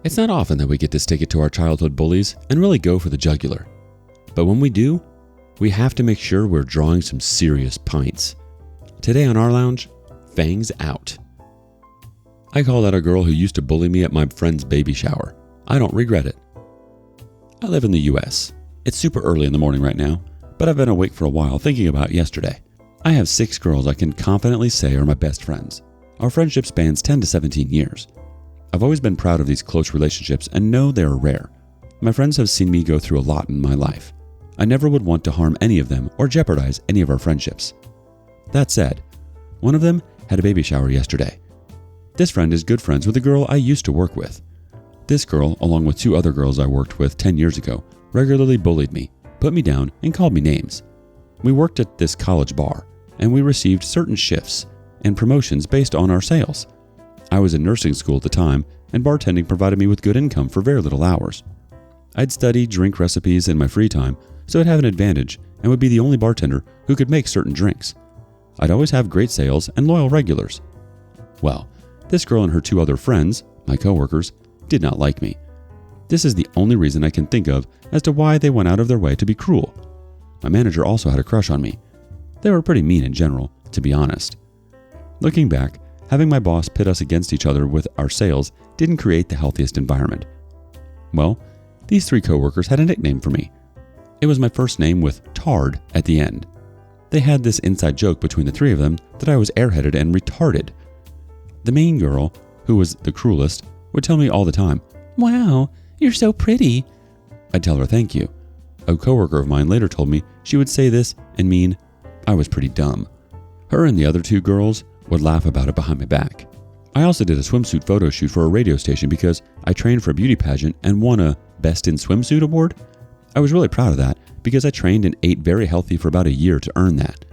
It's not often that we get to stick it to our childhood bullies and really go for the jugular. But when we do, we have to make sure we're drawing some serious pints. Today on rLounge, Fangs Out. I called out a girl who used to bully me at my friend's baby shower. I don't regret it. I live in the US. It's super early in the morning right now, but I've been awake for a while thinking about yesterday. I have 6 girls I can confidently say are my best friends. Our friendship spans 10 to 17 years. I've always been proud of these close relationships and know they are rare. My friends have seen me go through a lot in my life. I never would want to harm any of them or jeopardize any of our friendships. That said, one of them had a baby shower yesterday. This friend is good friends with a girl I used to work with. This girl, along with 2 other girls I worked with 10 years ago, regularly bullied me, put me down, and called me names. We worked at this college bar, and we received certain shifts and promotions based on our sales. I was in nursing school at the time, and bartending provided me with good income for very little hours. I'd study drink recipes in my free time, so I'd have an advantage and would be the only bartender who could make certain drinks. I'd always have great sales and loyal regulars. Well, this girl and her 2 other friends, my coworkers, did not like me. This is the only reason I can think of as to why they went out of their way to be cruel. My manager also had a crush on me. They were pretty mean in general, to be honest. Looking back, having my boss pit us against each other with our sales didn't create the healthiest environment. Well, these 3 coworkers had a nickname for me. It was my first name with Tard at the end. They had this inside joke between the 3 of them that I was airheaded and retarded. The main girl, who was the cruelest, would tell me all the time, "Wow, you're so pretty." I'd tell her thank you. A coworker of mine later told me she would say this and mean I was pretty dumb. Her and the other 2 girls would laugh about it behind my back. I also did a swimsuit photo shoot for a radio station because I trained for a beauty pageant and won a Best in Swimsuit award. I was really proud of that because I trained and ate very healthy for about a year to earn that.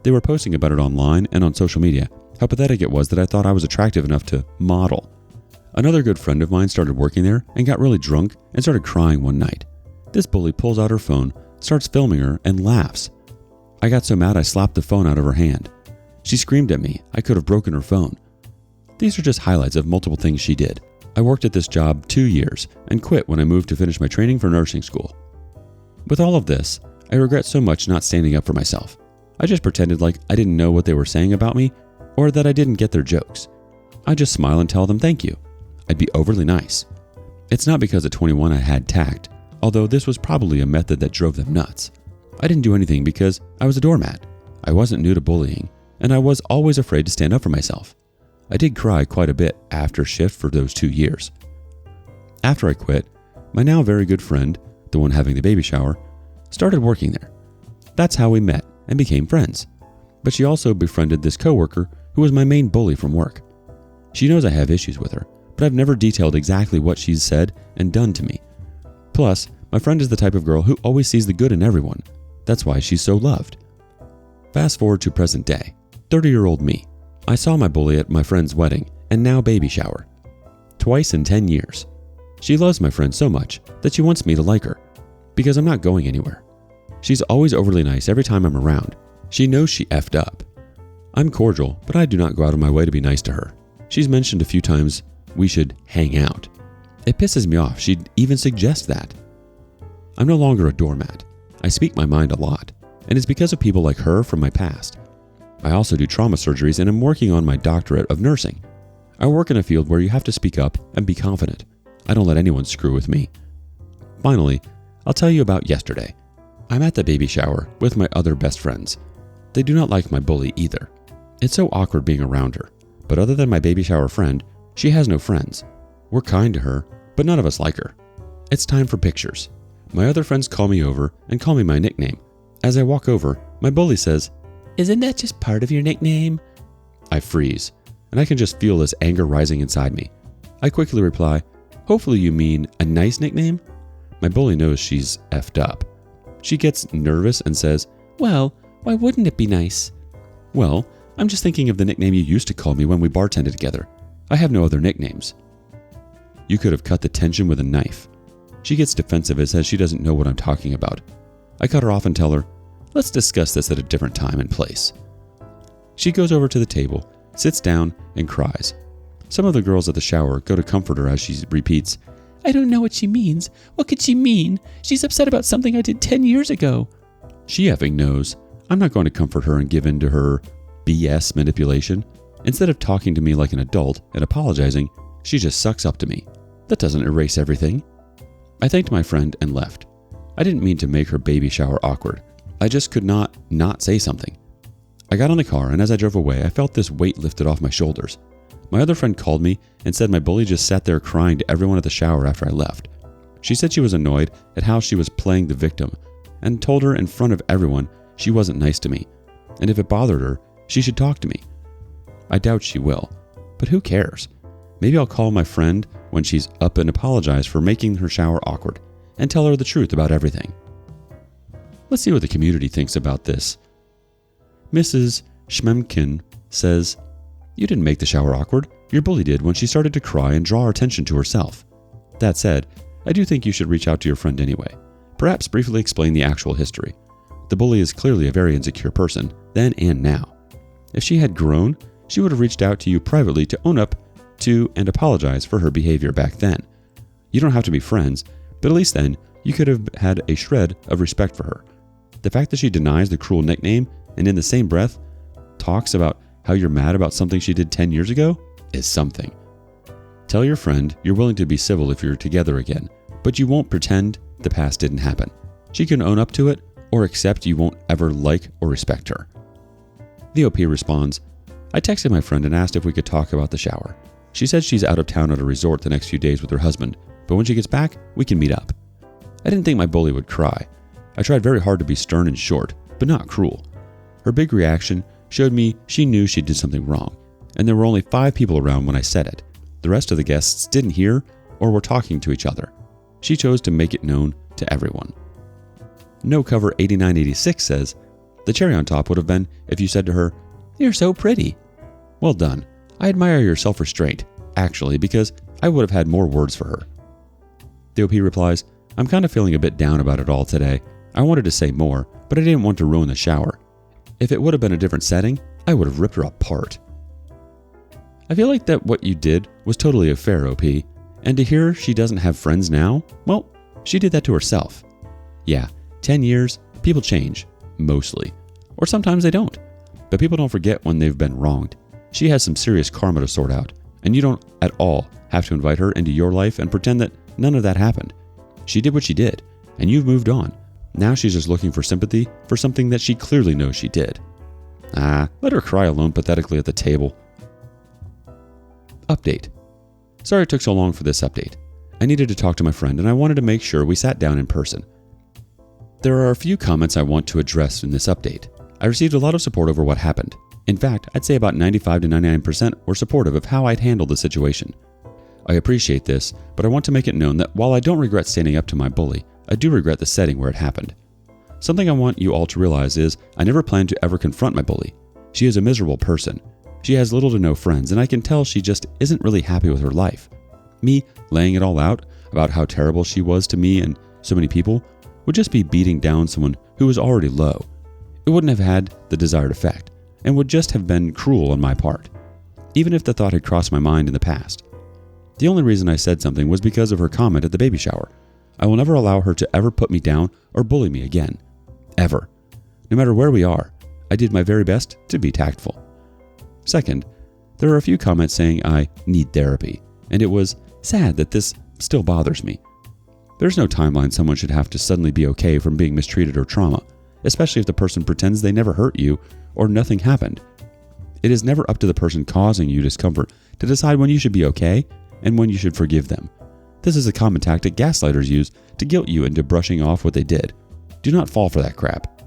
They were posting about it online and on social media, how pathetic it was that I thought I was attractive enough to model. Another good friend of mine started working there and got really drunk and started crying one night. This bully pulls out her phone, starts filming her, and laughs. I got so mad I slapped the phone out of her hand. She screamed at me. I could have broken her phone. These are just highlights of multiple things she did. I worked at this job 2 years and quit when I moved to finish my training for nursing school. With all of this, I regret so much not standing up for myself. I just pretended like I didn't know what they were saying about me or that I didn't get their jokes. I just smile and tell them thank you. I'd be overly nice. It's not because at 21 I had tact, although this was probably a method that drove them nuts. I didn't do anything because I was a doormat. I wasn't new to bullying, and I was always afraid to stand up for myself. I did cry quite a bit after shift for those 2 years. After I quit, my now very good friend, the one having the baby shower, started working there. That's how we met and became friends. But she also befriended this coworker who was my main bully from work. She knows I have issues with her, but I've never detailed exactly what she's said and done to me. Plus, my friend is the type of girl who always sees the good in everyone. That's why she's so loved. Fast forward to present day, 30-year-old me. I saw my bully at my friend's wedding and now baby shower. Twice in 10 years. She loves my friend so much that she wants me to like her, because I'm not going anywhere. She's always overly nice every time I'm around. She knows she effed up. I'm cordial, but I do not go out of my way to be nice to her. She's mentioned a few times we should hang out. It pisses me off she'd even suggest that. I'm no longer a doormat. I speak my mind a lot, and it's because of people like her from my past. I also do trauma surgeries and am working on my doctorate of nursing. I work in a field where you have to speak up and be confident. I don't let anyone screw with me. Finally, I'll tell you about yesterday. I'm at the baby shower with my other best friends. They do not like my bully either. It's so awkward being around her, but other than my baby shower friend, she has no friends. We're kind to her, but none of us like her. It's time for pictures. My other friends call me over and call me my nickname. As I walk over, my bully says, "Isn't that just part of your nickname?" I freeze, and I can just feel this anger rising inside me. I quickly reply, "Hopefully you mean a nice nickname?" My bully knows she's effed up. She gets nervous and says, "Well, why wouldn't it be nice?" "Well, I'm just thinking of the nickname you used to call me when we bartended together. I have no other nicknames." You could have cut the tension with a knife. She gets defensive and says she doesn't know what I'm talking about. I cut her off and tell her, "Let's discuss this at a different time and place." She goes over to the table, sits down, and cries. Some of the girls at the shower go to comfort her as she repeats, I don't know what she means. What could she mean? She's upset about something I did 10 years ago. She effing knows. I'm not going to comfort her and give in to her BS manipulation. Instead of talking to me like an adult and apologizing, she just sucks up to me. That doesn't erase everything. I thanked my friend and left. I didn't mean to make her baby shower awkward. I just could not say something. I got on the car, and as I drove away, I felt this weight lifted off my shoulders. My other friend called me and said my bully just sat there crying to everyone at the shower after I left. She said she was annoyed at how she was playing the victim and told her in front of everyone she wasn't nice to me, and if it bothered her, she should talk to me. I doubt she will, but who cares? Maybe I'll call my friend when she's up and apologize for making her shower awkward and tell her the truth about everything. Let's see what the community thinks about this. Mrs. Schmemkin says, "You didn't make the shower awkward. Your bully did when she started to cry and draw attention to herself. That said, I do think you should reach out to your friend anyway. Perhaps briefly explain the actual history. The bully is clearly a very insecure person, then and now. If she had grown, she would have reached out to you privately to own up to and apologize for her behavior back then. You don't have to be friends, but at least then you could have had a shred of respect for her. The fact that she denies the cruel nickname and in the same breath talks about how you're mad about something she did 10 years ago is something. Tell your friend you're willing to be civil if you're together again, but you won't pretend the past didn't happen. She can own up to it or accept you won't ever like or respect her." The OP responds, "I texted my friend and asked if we could talk about the shower. She said she's out of town at a resort the next few days with her husband, but when she gets back, we can meet up. I didn't think my bully would cry. I tried very hard to be stern and short, but not cruel. Her big reaction showed me she knew she did something wrong, and there were only 5 people around when I said it. The rest of the guests didn't hear or were talking to each other. She chose to make it known to everyone." No Cover 8986 says, "The cherry on top would have been if you said to her, 'You're so pretty.' Well done. I admire your self-restraint, actually, because I would have had more words for her." The OP replies, "I'm kind of feeling a bit down about it all today. I wanted to say more, but I didn't want to ruin the shower. If it would have been a different setting, I would have ripped her apart." I feel like that what you did was totally a fair OP, and to hear she doesn't have friends now, well, she did that to herself. Yeah, 10 years, people change, mostly. Or sometimes they don't. But people don't forget when they've been wronged. She has some serious karma to sort out, and you don't at all have to invite her into your life and pretend that none of that happened. She did what she did, and you've moved on. Now she's just looking for sympathy for something that she clearly knows she did. Let her cry alone pathetically at the table. Update. Sorry it took so long for this update. I needed to talk to my friend, and I wanted to make sure we sat down in person. There are a few comments I want to address in this update. I received a lot of support over what happened. In fact, I'd say about 95 to 99% were supportive of how I'd handled the situation. I appreciate this, but I want to make it known that while I don't regret standing up to my bully, I do regret the setting where it happened. Something I want you all to realize is I never planned to ever confront my bully. She is a miserable person. She has little to no friends, and I can tell she just isn't really happy with her life. Me laying it all out about how terrible she was to me and so many people would just be beating down someone who was already low. It wouldn't have had the desired effect, and would just have been cruel on my part, even if the thought had crossed my mind in the past. The only reason I said something was because of her comment at the baby shower. I will never allow her to ever put me down or bully me again. Ever. No matter where we are, I did my very best to be tactful. Second, there are a few comments saying I need therapy, and it was sad that this still bothers me. There's no timeline someone should have to suddenly be okay from being mistreated or trauma, especially if the person pretends they never hurt you or nothing happened. It is never up to the person causing you discomfort to decide when you should be okay and when you should forgive them. This is a common tactic gaslighters use to guilt you into brushing off what they did. Do not fall for that crap.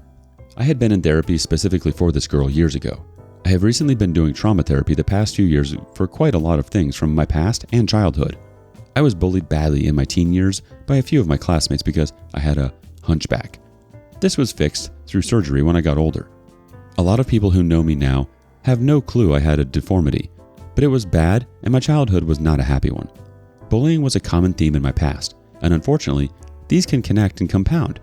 I had been in therapy specifically for this girl years ago. I have recently been doing trauma therapy the past few years for quite a lot of things from my past and childhood. I was bullied badly in my teen years by a few of my classmates because I had a hunchback. This was fixed through surgery when I got older. A lot of people who know me now have no clue I had a deformity, but it was bad and my childhood was not a happy one. Bullying was a common theme in my past, and unfortunately, these can connect and compound.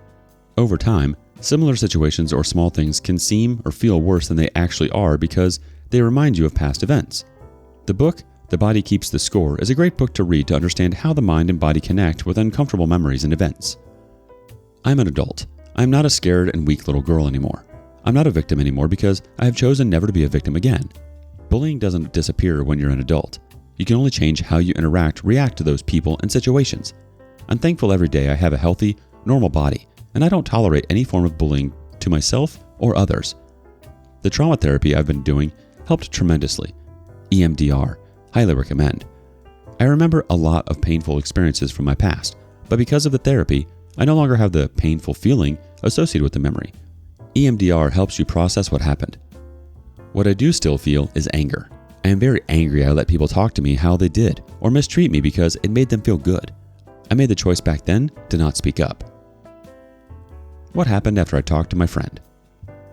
Over time, similar situations or small things can seem or feel worse than they actually are because they remind you of past events. The book, The Body Keeps the Score is a great book to read to understand how the mind and body connect with uncomfortable memories and events. I'm an adult. I'm not a scared and weak little girl anymore. I'm not a victim anymore because I have chosen never to be a victim again. Bullying doesn't disappear when you're an adult. You can only change how you react to those people and situations. I'm thankful every day I have a healthy, normal body, and I don't tolerate any form of bullying to myself or others. The trauma therapy I've been doing helped tremendously. EMDR, highly recommend. I remember a lot of painful experiences from my past, but because of the therapy, I no longer have the painful feeling associated with the memory. EMDR helps you process what happened. What I do still feel is anger. I am very angry I let people talk to me how they did or mistreat me because it made them feel good. I made the choice back then to not speak up. What happened after I talked to my friend?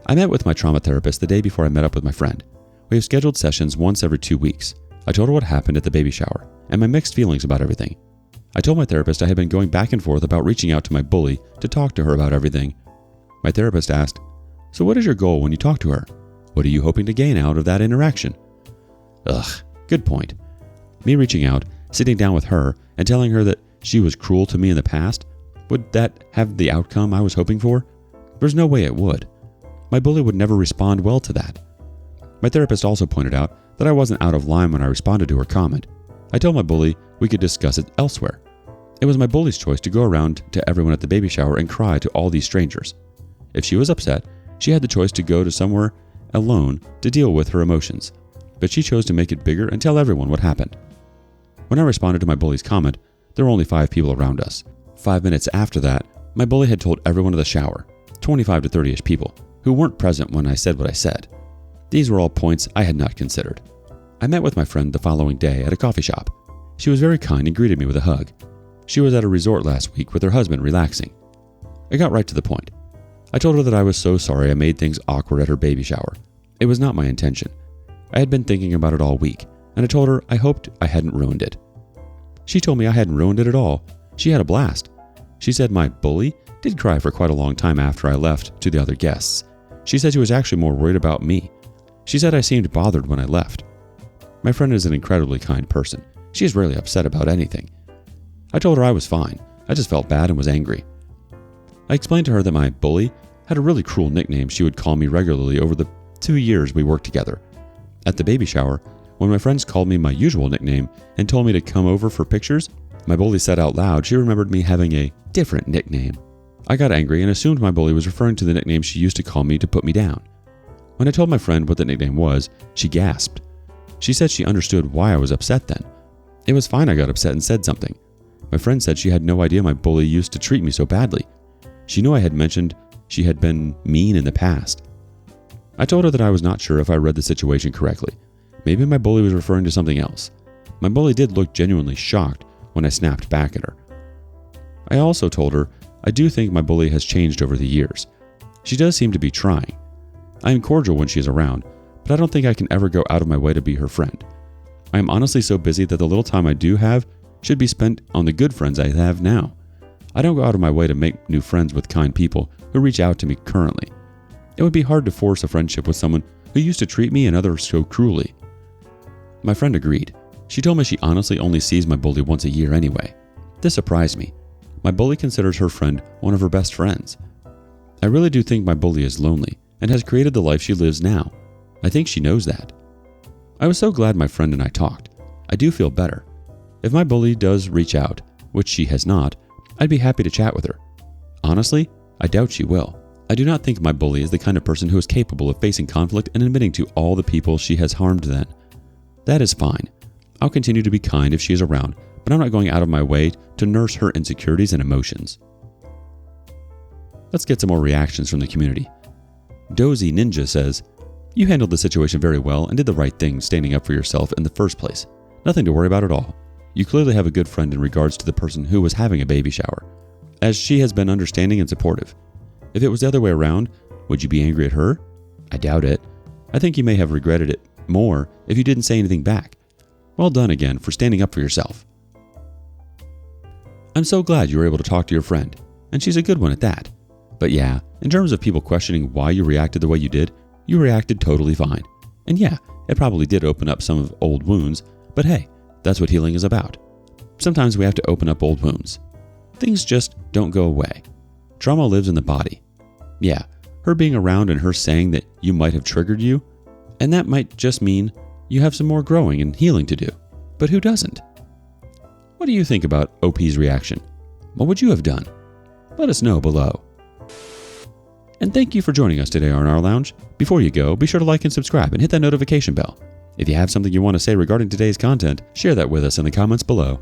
I met with my trauma therapist the day before I met up with my friend. We have scheduled sessions once every 2 weeks. I told her what happened at the baby shower and my mixed feelings about everything. I told my therapist I had been going back and forth about reaching out to my bully to talk to her about everything. My therapist asked, "So what is your goal when you talk to her? What are you hoping to gain out of that interaction?" Ugh, good point. Me reaching out, sitting down with her, and telling her that she was cruel to me in the past, would that have the outcome I was hoping for? There's no way it would. My bully would never respond well to that. My therapist also pointed out that I wasn't out of line when I responded to her comment. I told my bully we could discuss it elsewhere. It was my bully's choice to go around to everyone at the baby shower and cry to all these strangers. If she was upset, she had the choice to go to somewhere alone to deal with her emotions, but she chose to make it bigger and tell everyone what happened. When I responded to my bully's comment, there were only 5 people around us. 5 minutes after that, my bully had told everyone at the shower, 25 to 30-ish people, who weren't present when I said what I said. These were all points I had not considered. I met with my friend the following day at a coffee shop. She was very kind and greeted me with a hug. She was at a resort last week with her husband relaxing. I got right to the point. I told her that I was so sorry I made things awkward at her baby shower. It was not my intention. I had been thinking about it all week, and I told her I hoped I hadn't ruined it. She told me I hadn't ruined it at all. She had a blast. She said my bully did cry for quite a long time after I left to the other guests. She said she was actually more worried about me. She said I seemed bothered when I left. My friend is an incredibly kind person. She is rarely upset about anything. I told her I was fine. I just felt bad and was angry. I explained to her that my bully had a really cruel nickname she would call me regularly over the 2 years we worked together. At the baby shower, when my friends called me my usual nickname and told me to come over for pictures, my bully said out loud she remembered me having a different nickname. I got angry and assumed my bully was referring to the nickname she used to call me to put me down. When I told my friend what the nickname was, she gasped. She said she understood why I was upset then. It was fine I got upset and said something. My friend said she had no idea my bully used to treat me so badly. She knew I had mentioned she had been mean in the past. I told her that I was not sure if I read the situation correctly. Maybe my bully was referring to something else. My bully did look genuinely shocked when I snapped back at her. I also told her I do think my bully has changed over the years. She does seem to be trying. I am cordial when she is around, but I don't think I can ever go out of my way to be her friend. I am honestly so busy that the little time I do have should be spent on the good friends I have now. I don't go out of my way to make new friends with kind people who reach out to me currently. It would be hard to force a friendship with someone who used to treat me and others so cruelly. My friend agreed. She told me she honestly only sees my bully once a year anyway. This surprised me. My bully considers her friend one of her best friends. I really do think my bully is lonely and has created the life she lives now. I think she knows that. I was so glad my friend and I talked. I do feel better. If my bully does reach out, which she has not, I'd be happy to chat with her. Honestly, I doubt she will. I do not think my bully is the kind of person who is capable of facing conflict and admitting to all the people she has harmed then. That is fine. I'll continue to be kind if she is around, but I'm not going out of my way to nurse her insecurities and emotions. Let's get some more reactions from the community. Dozy Ninja says, "You handled the situation very well and did the right thing standing up for yourself in the first place. Nothing to worry about at all. You clearly have a good friend in regards to the person who was having a baby shower, as she has been understanding and supportive. If it was the other way around, would you be angry at her? I doubt it. I think you may have regretted it more if you didn't say anything back. Well done again for standing up for yourself. I'm so glad you were able to talk to your friend, and she's a good one at that. But yeah, in terms of people questioning why you reacted the way you did, you reacted totally fine. And yeah, it probably did open up some of old wounds, but But hey, that's what healing is about. Sometimes we have to open up old wounds. Things just don't go away. Trauma lives in the body. Yeah, her being around and her saying that you might have triggered you, and that might just mean you have some more growing and healing to do. But who doesn't? What do you think about OP's reaction? What would you have done? Let us know below. And thank you for joining us today on rLounge. Before you go, be sure to like and subscribe and hit that notification bell. If you have something you want to say regarding today's content, share that with us in the comments below.